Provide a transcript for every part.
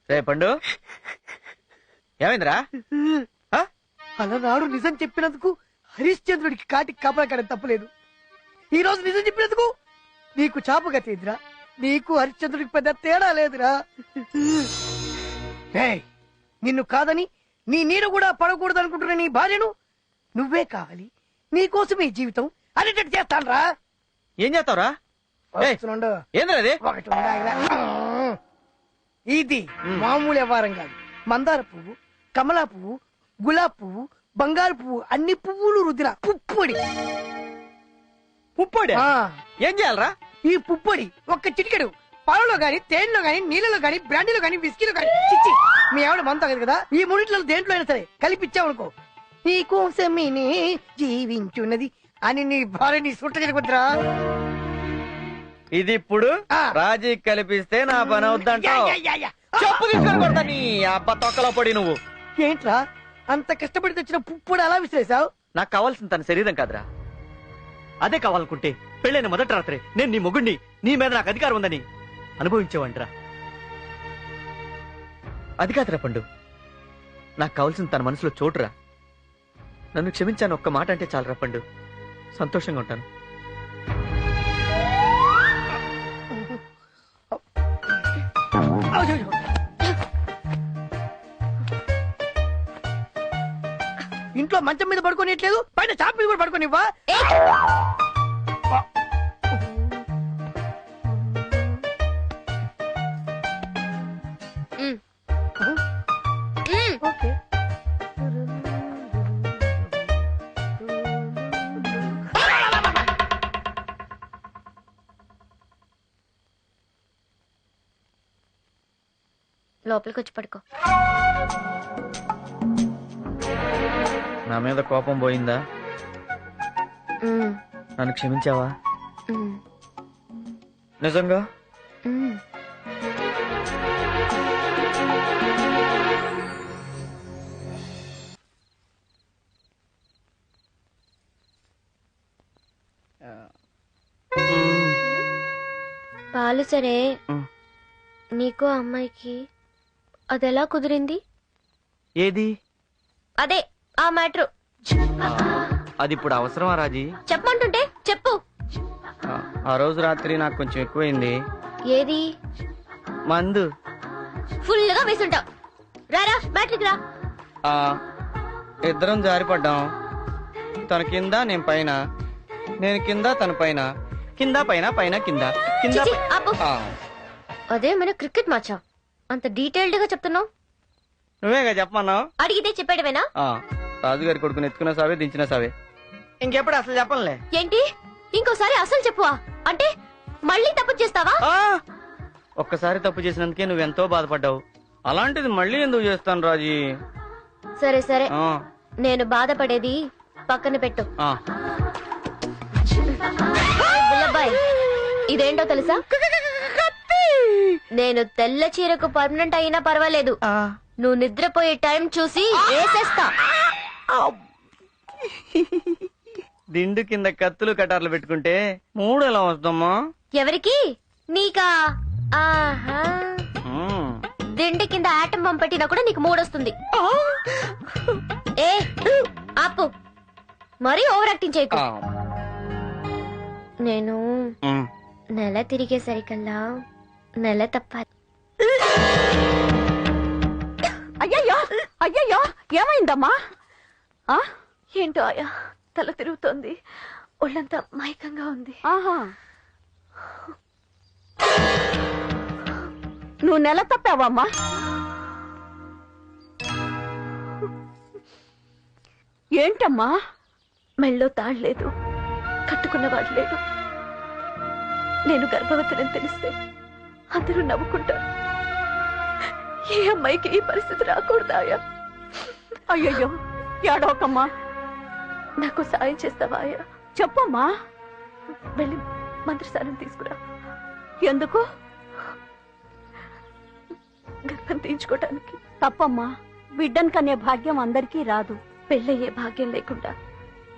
రే పండు, ఏమైందిరా? అలనాడు నిజం చెప్పినందుకు హరిశ్చంద్రుడికి కాటికి కాపలాకడం తప్పలేదు. ఈ రోజు నిజం చెప్పినందుకు నీకు చాపగా తీదిరా. నీకు హరిశ్చంద్రుడికి పెద్ద తేడా లేదురా. నిన్ను కాదని నీ నీరు కూడా పడకూడదు అనుకుంటున్న నీ భార్యను నువ్వే కావాలి. నీకోసం ఈ జీవితం అనేటట్టు చేస్తానురా. ఏం చేస్తావురా? ఇది మామూలు వ్యవహారం కాదు. మందార పువ్వు, కమలా పువ్వు, గులాబ్ పువ్వు, బంగారు పువ్వు, అన్ని పువ్వులు రుద్దిన పుప్పొడి. పుప్పొడి ఏం చేయాలరా? ఈ పుప్పొడి ఒక్క చిటికెడు పాలలో గాని, తేనెలో గాని, నీళ్ళలో గాని, బ్రాండీలో గాని, విస్కీలో గాని, చిచ్చి మీ ఆవిడ మందు తాగదు కదా, ఈ మూడింటిలో దేంట్లో అయినా సరే కలిపిచ్చావనుకో, నీకోసమే జీవించున్నది అని నీ భార్యని సుట్ట జరుగుద్దిరా. ఇది ఇప్పుడు రాజీ కలిపిస్తే నా పని అవుద్దంటావు? చెప్పు తీసుకొని కొడతా నీ అబ్బ తొక్కలో పడి. నువ్వు ఏంట్రా అంత కష్టపడి తెచ్చిన పుప్పొడి అలా విసిరేసావు? నాకు కావాల్సిన తన శరీరం కాదురా. అదే కావాలనుకుంటే పెళ్ళైన మొదటి రాత్రి నేను నీ మొగుడిని, నీ మీద నాకు అధికారం ఉందని అనుభవించేవంటరా. అది కాదురా పండు, నాకు కావాల్సిన తన మనసులో చోటురా. నన్ను క్షమించాను ఒక్క మాట అంటే చాలరా పండు, సంతోషంగా ఉంటాను. ఇంట్లో మంచం మీద పడుకోనిట్లేదు, బయట చాప మీద కూడా పడుకోనివ్వా? లోపలికి వచ్చి పడుకో. నా మీద కోపం పోయిందా? నన్ను క్షమించావా నిజంగా? పాలు సరే, నీకు అమ్మాయికి అదెలా కుదిరింది? ఏది? అదే ఆ మ్యాటర్. అది ఇప్పుడు అవసరమా రాజీ? చెప్పమంటుంటే చెప్పు. ఆ రోజు రాత్రి నాకు కొంచెం ఎక్కువైంది. ఏది? మందు ఫుల్ గా వేసుంటావు. రారా మ్యాట్రికి రా. ఇద్దరం జారిపడ్డాం. తన కింద నేను పైన, నేను కింద తన పైన, కింద పైన, పైన కింద, కింద. అదే మన క్రికెట్ మ్యాచా? అంత డీటెయిల్డ్ గా చెప్తున్నావు. నువ్వేగా చెప్పమన్నావు. అడిగితే చెప్పాడవేనా? రాజుగారి కొడుకుని ఎత్తుకున్నా సావే, దించినా సావే. ఇంకెప్పుడు అసలు చెప్పనులే. ఏంటి ఇంకోసారి అసలు చెప్పువా? అంటే మళ్ళీ తప్పు చేస్తావా? ఒక్కసారి తప్పు చేసినందుకే నువ్వెంతో బాధపడ్డావు. అలాంటిది మళ్ళీ ఎందుకు చేస్తాను రాజీ? సరే సరే, నేను బాధపడేది పక్కన పెట్టు. బుల్లబ్బాయ్, ఇదేంటో తెలుసా? నేను తెల్ల చీరకు పర్మనెంట్ అయినా పర్వాలేదు, నువ్వు నిద్రపోయే టైం చూసి వేసేస్తా. దిండు కింద కత్తులు కటార్లు పెట్టుకుంటే మూడు ఎలా వస్తామా? ఎవరికి? నీకా? ఆహా, దిండు కింద ఆటం బాంబు పెట్టినా కూడా నీకు మూడొస్తుంది. ఏ ఆపు, మరీ ఓవర్ యాక్టింగ్ చేయకు. నేను నెల తిరిగేసరికల్లా నెల తప్పాలి. అయ్యయ్యో అయ్యయ్యో, ఏమైందమ్మా? ఏంటో ఆయా, తల తిరుగుతోంది, ఒళ్ళంతా మైకంగా ఉంది. నువ్వు నెల తప్పావమ్మా? ఏంటమ్మా? మెళ్ళో తాళ్లేదు, కట్టుకున్నవాడు లేడు. నేను గర్భవతిని తెలిస్తే అందరూ నవ్వుకుంటారు. ఏ అమ్మాయికి ఈ పరిస్థితి రాకూడదాయా? అయ్యయ్యో, ఏడవకమ్మా. నాకు సాయం చేస్తావా? చెప్పమ్మా. వెళ్ళి మంత్రసారం తీసుకురా. ఎందుకు? గర్భం తీయించుకోవటానికి. తప్పమ్మా, బిడ్డను కనే భాగ్యం అందరికీ రాదు. పెళ్ళయ్యే భాగ్యం లేకుండా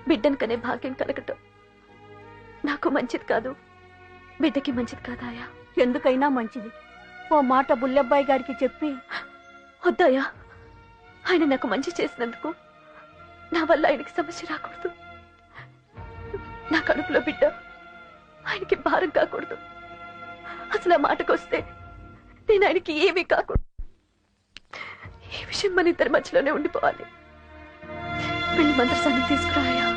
బిడ్డను కనే భాగ్యం కలగటం నాకు మంచిది కాదు. బిడ్డకి మంచిది కాదాయా? ఎందుకైనా మంచిది. ఓ మాట బుల్లబ్బాయి గారికి చెప్పి. వద్దాయా, ఆయన నాకు మంచి చేసినందుకు నా వల్ల ఆయనకి సమస్య రాకూడదు. నా కడుపులో బిడ్డ ఆయనకి భారం కాకూడదు. అసలు ఆ మాటకొస్తే నేను ఆయనకి ఏమీ కాకూడదు. ఈ విషయం మన ఇద్దరి మధ్యలోనే ఉండిపోవాలి. వెళ్ళి మంత్రసాన్ని తీసుకురాయా.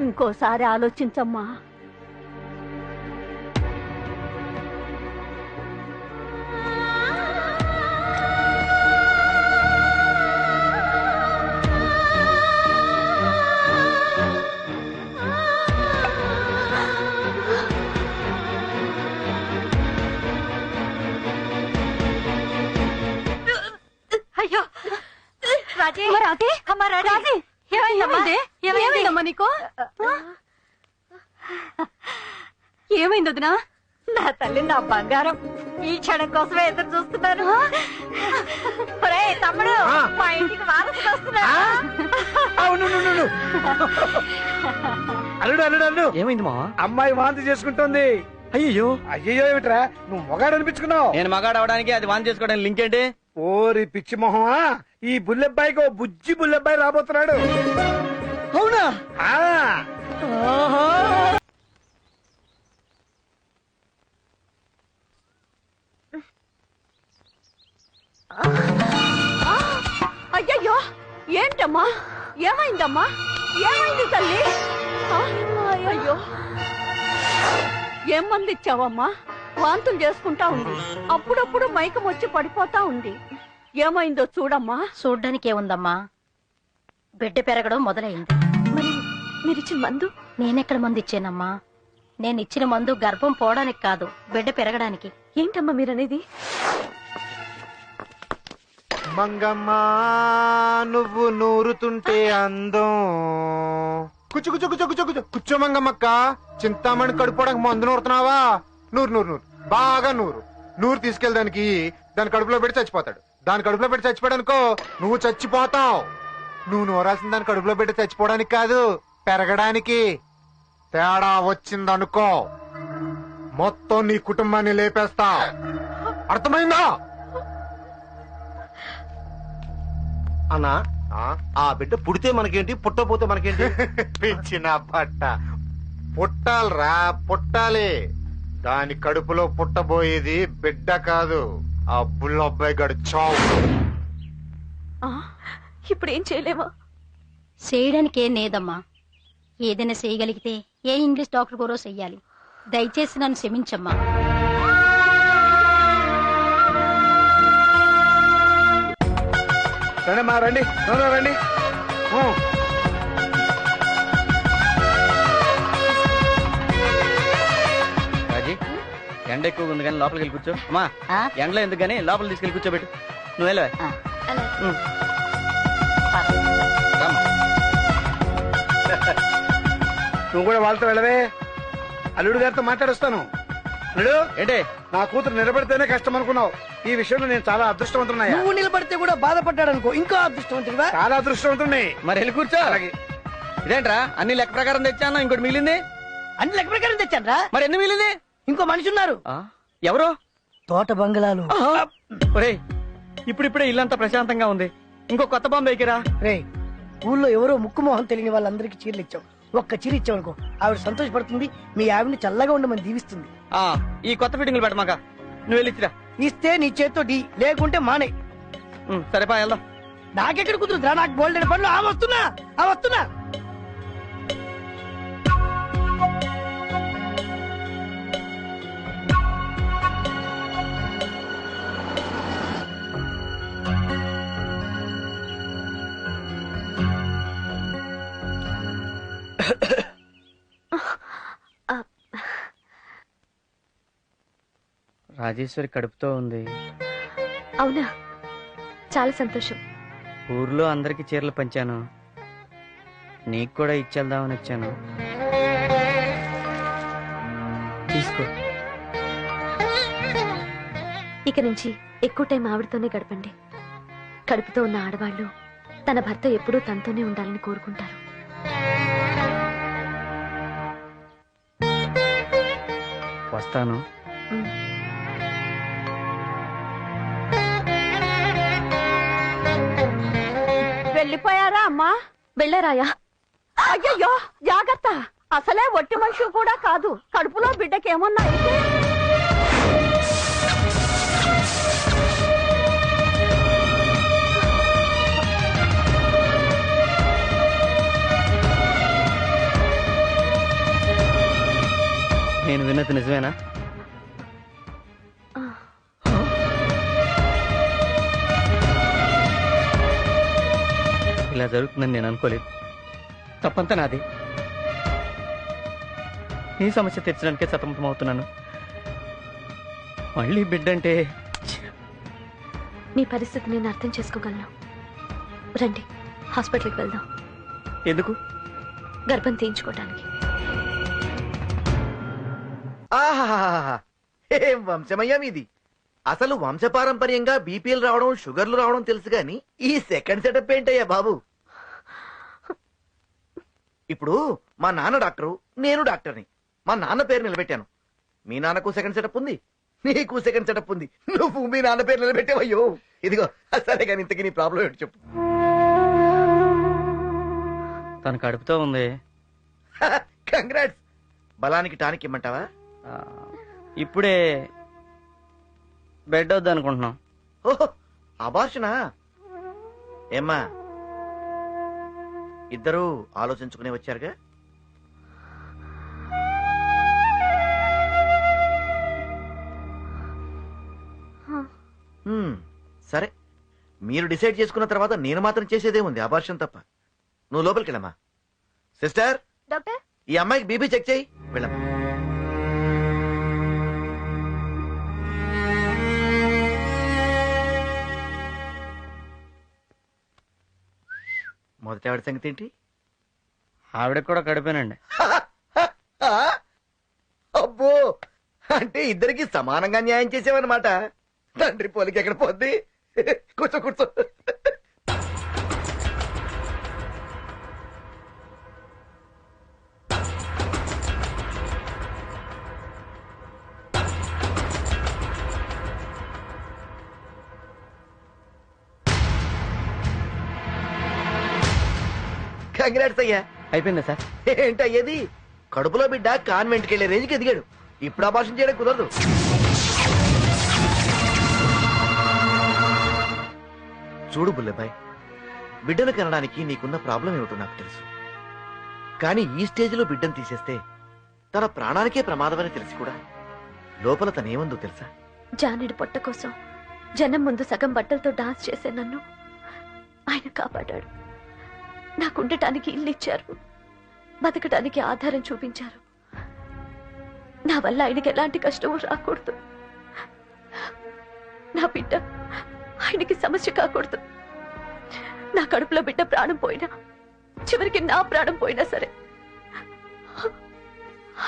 ఇంకోసారి ఆలోచించమ్మా. అయ్యో రాజే, రాజే, రాజే, ఏమైందమ్మా నీకు? ఏమైంది వదినా? నా తల్లి, నా బంగారం, ఈ క్షణం కోసమే ఎదురు చూస్తున్నాను. ఒరేయ్ తమ్ముడు, మా ఇంటికి వారసుడు వస్తున్నాడు. అల్లుడు అల్లుడు అల్లుడు, ఏమైంది మావా? అమ్మాయి వాంతి చేసుకుంటోంది. అయ్యో, అయ్యో ఏమిట్రా, నువ్వు మొగాడు అనిపించుకున్నావు. నేను మగాడు అవడానికి అది వాన్ చేసుకోవడానికి లింక్ ఏంటి? ఓరి పిచ్చి మొహమా, ఈ బుల్లెబ్బాయికి ఓ బుజ్జి బుల్లెబ్బాయి రాబోతున్నాడు. అవునా? ఆ అయ్యయ్యో, ఏంటమ్మా? ఏమైందమ్మా? ఏమైంది తల్లి? అయ్యో, ఏం మంది ఇచ్చావమ్మా? వాంతులు చేసుకుంటా ఉంది. అప్పుడప్పుడు మైకం వచ్చి పడిపోతా ఉంది. ఏమైందో చూడమ్మా. చూడ్డానికి ఏముందమ్మా, బిడ్డ పెరగడం మొదలైంది. మరి మీరిచ్చిన మందు? నేనెక్కడ మందు ఇచ్చానమ్మా? నేను ఇచ్చిన మందు గర్భం పోవడానికి కాదు, బిడ్డ పెరగడానికి. ఏంటమ్మా మీరనేది? మంగమ్మా నువ్వు నూరుతుంటే అందం. కూర్చో కూర్చో కూర్చో కూర్చో కూర్చో కూర్చో మంగమ్మక్క. చింతామణి కడుపుకోవడానికి మందు నూరుతున్నావా? నూరు నూరు నూరు, బాగా నూరు. నూరు తీసుకెళ్ళడానికి దాని కడుపులో పెట్టి చచ్చిపోతాడు. దాని కడుపులో పెట్టి చచ్చిపోయాడనుకో, నువ్వు చచ్చిపోతావు. నువ్వు నూరాల్సిన దాని కడుపులో పెట్టి చచ్చిపోవడానికి కాదు, పెరగడానికి. తేడా వచ్చిందనుకో, మొత్తం నీ కుటుంబాన్ని లేపేస్తా. అర్థమైందా? అన్నా, ఆ బిడ్డ పుడితే మనకేంటి, పుట్టపోతే మనకేంటి? పిచ్చిన పట్ట. పుట్టాలరా, పుట్టాలి. దాని కడుపులో పుట్టబోయేది బిడ్డ కాదు, ఆ బుల్లబ్బాయి గడు చావు. ఇప్పుడు ఏం చేయలేమా? చేయడానికి ఏం లేదమ్మా. ఏదైనా చేయగలిగితే ఏ ఇంగ్లీష్ డాక్టర్ కూడా చెయ్యాలి. దయచేసి నన్ను క్షమించమ్మా. రండి మా, రండి రండి. రాజీ, ఎండ ఎక్కువ ఉంది కానీ లోపలికి వెళ్ళి కూర్చో. అమ్మా, ఎండలో ఎందుకు కానీ లోపలికి తీసుకెళ్ళి కూర్చోబెట్టు. నువ్వు వెళ్ళవా? నువ్వు కూడా వాళ్ళతో వెళ్ళవే. అల్లుడు గారితో మాట్లాడొస్తాను. అల్లుడు, ఏంటే? నా కూతురు నిలబడితేనే కష్టం అనుకున్నావు. ఈ విషయంలో నేను చాలా అదృష్టవంతున్నాయా. నువ్వు నిలబడితే కూడా బాధపడ్డాడు అనుకో, ఇంకా అదృష్టవంతుడివా. చాలా అదృష్టవంతుణ్ణి. మరి వెళ్ళి కూర్చో. అలాగే. ఇదేంట్రా, అన్ని లెక్క ప్రకారం తెచ్చాను, ఇంకోటి మిగిలింది. అన్ని లెక్క ప్రకారం తెచ్చాను రా. మరి ఎన్ని మిగిలింది? ఇంకో మనిషి ఉన్నారు. ఎవరు? తోట బంగ్లాలు. ఒరేయ్, ఇప్పుడిప్పుడే ఇల్లంతా ప్రశాంతంగా ఉంది, ఇంకో కొత్త బాంబు ఎక్కిరా. రే, ఊళ్ళో ఎవరో ముక్కు మొహం తెలియని వాళ్ళందరికీ చీరలు ఇచ్చావు. ఒక్క చీర ఇచ్చావు అనుకో, ఆవిడ సంతోషపడుతుంది. మీ ఆవిడని చల్లగా ఉండమని దీవిస్తుంది. ఈ కొత్త ఫిట్టింగ్లు పెట్టమాక, నువ్వు వెళ్ళిచ్చిరా. ఇస్తే నీ చేత్తో డీ, లేకుంటే మానే. సరేపా, వెళ్దాం. నాకెక్కడ కుదురుతురా, నాకు గోల్డెన్ పనులు. వస్తున్నా. రాజేశ్వరి కడుపుతో ఉంది. అవునా, చాలా సంతోషం. ఊర్లో అందరికి చీరలు పంచాను, నీకు కూడా ఇచ్చేద్దామని వచ్చాను. తీసుకో. ఇక నుంచి ఎక్కువ టైం ఆవిడతోనే గడపండి. కడుపుతో ఉన్న ఆడవాళ్ళు తన భర్త ఎప్పుడూ తనతోనే ఉండాలని కోరుకుంటారు. వస్తాను. వెళ్ళిపోయారా అమ్మా? వెళ్ళారాయా? అయ్యయ్యో, జాగ్రత్త. అసలే ఒట్టి మనిషి కూడా కాదు, కడుపులో బిడ్డకి ఏమన్నా అయితే. నేను విన్నది నిజమేనా? ఇలా జరుగుతుందని నేను అనుకోలేదు. తప్పంతా నాది. నీ సమస్య తీర్చడానికే సతమతమవుతున్నాను. మళ్ళీ బిడ్డంటే మీ పరిస్థితి నేను అర్థం చేసుకోగలను. రండి, హాస్పిటల్కి వెళ్దాం. ఎందుకు? గర్భం తీయించుకోవడానికి. ఆహాహాహా. ఏం వంశమయ్యా మీది? అసలు వంశపారంపర్యంగా బీపీఎల్ రావడం, షుగర్లు రావడం తెలుసు గాని ఈ సెకండ్ సెటప్ ఏంటయ్యా బాబు? ఇప్పుడు మా నాన్న డాక్టరు, నేను డాక్టర్ని. మా నాన్న పేరు నిలబెట్టాను. మీ నాన్నకు సెకండ్ సెటప్ ఉంది, నీకు సెకండ్ సెటప్ ఉంది. నువ్వు మీ నాన్న పేరు నిలబెట్టావయ్యో. ఇదిగో సరే కానీ ఇంతకీ నీ ప్రాబ్లం ఏంటి చెప్పు. తను కడుపుతో ఉంది. కంగ్రాట్స్. బలానికి టానిక్ ఇమ్మంటావా? ఇప్పుడే బెడ్ వద్దు అనుకుంటున్నాం. ఓహో, అబార్షనా? ఏమ్మా, ఇద్దరూ ఆలోచించుకునే వచ్చారుగా? సరే, మీరు డిసైడ్ చేసుకున్న తర్వాత నేను మాత్రం చేసేదేముంది, అబార్షన్ తప్ప. నువ్వు లోపలికి వెళ్ళమ్మా. సిస్టర్, డాక్టర్, ఈ అమ్మాయికి బీపీ చెక్ చేయి. వెళ్ళమ్మా. మొదటి ఆవిడ సంగతి ఏంటి? ఆవిడకి కూడా కడిపోయానండి. అబ్బో, అంటే ఇద్దరికి సమానంగా న్యాయం చేసావన్నమాట. తండ్రి పోలికి ఎక్కడ పోద్ది? కూర్చో కూర్చో. కంగ్రాట్స్ అయ్యా. అయిపోయిందా సార్? ఏంటయ్యేది? కడుపులో బిడ్డ కాన్వెంట్కి వెళ్లే రేంజ్కి ఎదిగాడు. ఇప్పుడు అబార్షన్ చేయడం కుదరదు. చూడు బుల్లెబాయ్, బిడ్డను కనడానికి నీకున్న ప్రాబ్లం ఏమిటో నాకు తెలుసు. కానీ ఈ స్టేజ్లో బిడ్డను తీసేస్తే తన ప్రాణానికే ప్రమాదమని తెలిసి కూడా లోపల తనేమందో తెలుసా? జానుడి పొట్ట కోసం జనం ముందు సగం బట్టలతో డాన్స్ చేసే నన్ను ఆయన కాపాడాడు. నాకుండటానికి ఇల్లు ఇచ్చారు, బతకడానికి ఆధారం చూపించారు. నా వల్ల ఆయనకి ఎలాంటి కష్టమూ రాకూడదు. నా బిడ్డ ఆయనకి సమస్య కాకూడదు. నా కడుపులో బిడ్డ ప్రాణం పోయినా, చివరికి నా ప్రాణం పోయినా సరే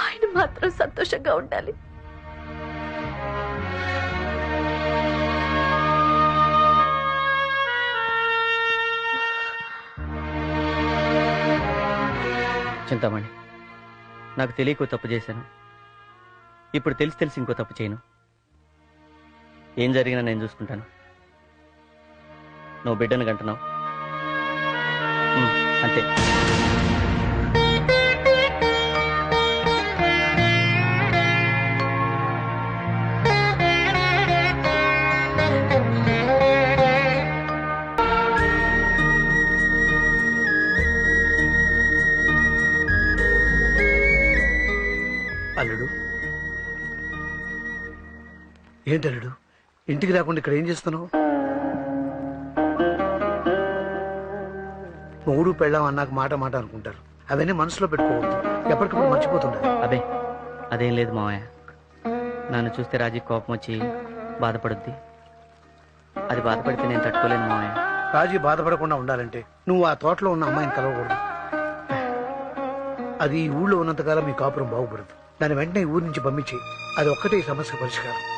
ఆయన మాత్రం సంతోషంగా ఉండాలి. చింతామణి, నాకు తెలియకో తప్పు చేశాను. ఇప్పుడు తెలిసి ఇంకో తప్పు చేయను. ఏం జరిగినా నేను చూసుకుంటాను. నువ్వు బిడ్డను కంటున్నావు అంతే. అల్లుడు, ఏంటి అల్లుడు ఇంటికి రాకుండా ఇక్కడ ఏం చేస్తున్నావు? మొగుడు పెళ్ళాం అన్నాక మాట మాట అనుకుంటారు. అవన్నీ మనసులో పెట్టుకోవద్దు, ఎప్పటికప్పుడు మర్చిపోతుంటారు. అదే అదేం లేదు మావయ్య. నన్ను చూస్తే రాజీ కోపం వచ్చి బాధపడుద్ది. అది బాధపడితే నేను తట్టుకోలేను మామయ్య. రాజీ బాధపడకుండా ఉండాలంటే నువ్వు ఆ తోటలో ఉన్న అమ్మాయిని కలవకూడదు. అది ఈ ఊళ్ళో ఉన్నంతకాలం మీ కాపురం బాగుపడదు. దాని వెంటనే ఈ ఊరి నుంచి పంపించి అది ఒక్కటే ఈ సమస్య పరిష్కారం.